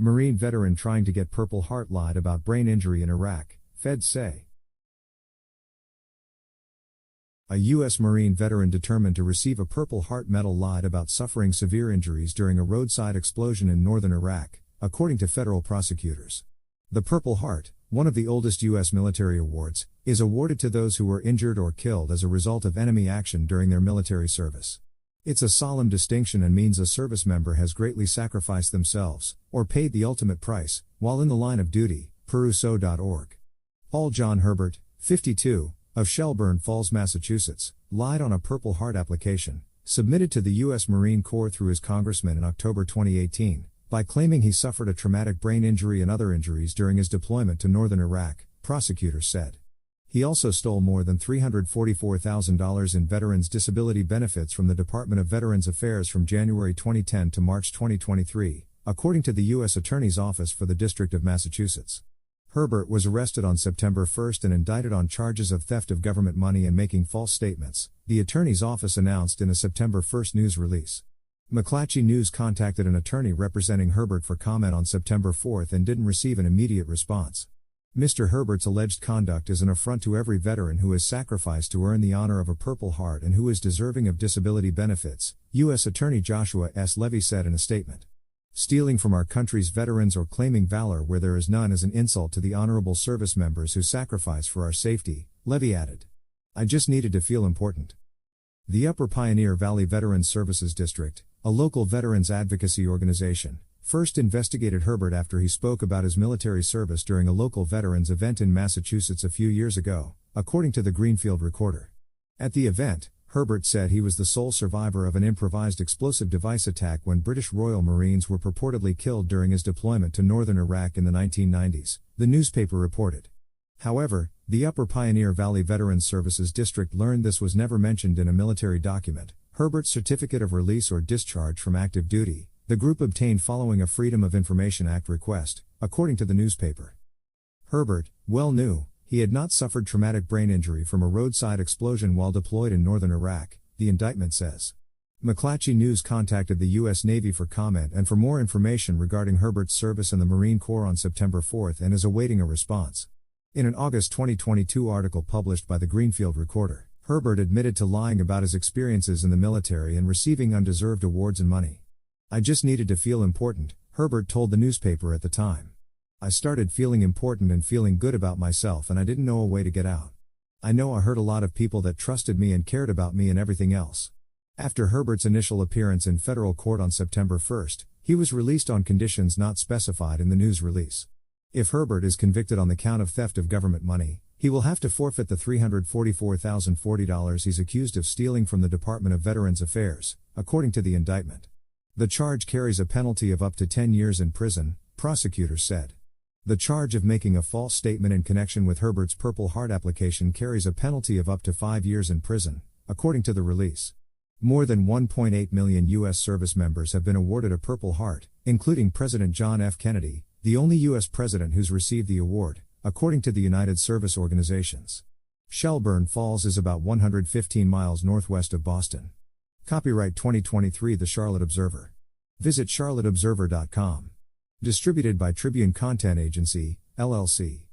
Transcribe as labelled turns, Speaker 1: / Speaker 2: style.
Speaker 1: Marine veteran trying to get Purple Heart lied about brain injury in Iraq, feds say. A U.S. Marine veteran determined to receive a Purple Heart medal lied about suffering severe injuries during a roadside explosion in northern Iraq, according to federal prosecutors. The Purple Heart, one of the oldest U.S. military awards, is awarded to those who were injured or killed as a result of enemy action during their military service. It's a solemn distinction and means a service member has greatly sacrificed themselves, or paid the ultimate price, while in the line of duty, peruso.org. Paul John Herbert, 52, of Shelburne Falls, Massachusetts, lied on a Purple Heart application, submitted to the U.S. Marine Corps through his congressman in October 2018, by claiming he suffered a traumatic brain injury and other injuries during his deployment to northern Iraq, prosecutors said. He also stole more than $344,000 in veterans' disability benefits from the Department of Veterans Affairs from January 2010 to March 2023, according to the U.S. Attorney's Office for the District of Massachusetts. Herbert was arrested on September 1 and indicted on charges of theft of government money and making false statements, the Attorney's Office announced in a September 1 news release. McClatchy News contacted an attorney representing Herbert for comment on September 4 and didn't receive an immediate response. Mr. Herbert's alleged conduct is an affront to every veteran who has sacrificed to earn the honor of a Purple Heart and who is deserving of disability benefits, U.S. Attorney Joshua S. Levy said in a statement. Stealing from our country's veterans or claiming valor where there is none is an insult to the honorable service members who sacrifice for our safety, Levy added. I just needed to feel important. The Upper Pioneer Valley Veterans Services District, a local veterans advocacy organization, first investigated Herbert after he spoke about his military service during a local veterans event in Massachusetts a few years ago, according to the Greenfield Recorder. At the event, Herbert said he was the sole survivor of an improvised explosive device attack when British Royal Marines were purportedly killed during his deployment to northern Iraq in the 1990s, the newspaper reported. However, the Upper Pioneer Valley Veterans Services District learned this was never mentioned in a military document, Herbert's certificate of release or discharge from active duty, the group obtained following a Freedom of Information Act request, according to the newspaper. Herbert, well knew, he had not suffered traumatic brain injury from a roadside explosion while deployed in northern Iraq, the indictment says. McClatchy News contacted the U.S. Navy for comment and for more information regarding Herbert's service in the Marine Corps on September 4 and is awaiting a response. In an August 2022 article published by the Greenfield Recorder, Herbert admitted to lying about his experiences in the military and receiving undeserved awards and money. I just needed to feel important, Herbert told the newspaper at the time. I started feeling important and feeling good about myself and I didn't know a way to get out. I know I hurt a lot of people that trusted me and cared about me and everything else. After Herbert's initial appearance in federal court on September 1, he was released on conditions not specified in the news release. If Herbert is convicted on the count of theft of government money, he will have to forfeit the $344,040 he's accused of stealing from the Department of Veterans Affairs, according to the indictment. The charge carries a penalty of up to 10 years in prison, prosecutors said. The charge of making a false statement in connection with Herbert's Purple Heart application carries a penalty of up to 5 years in prison, according to the release. More than 1.8 million U.S. service members have been awarded a Purple Heart, including President John F. Kennedy, the only U.S. president who's received the award, according to the United Service Organizations. Shelburne Falls is about 115 miles northwest of Boston. Copyright 2023 The Charlotte Observer. Visit charlotteobserver.com. Distributed by Tribune Content Agency, LLC.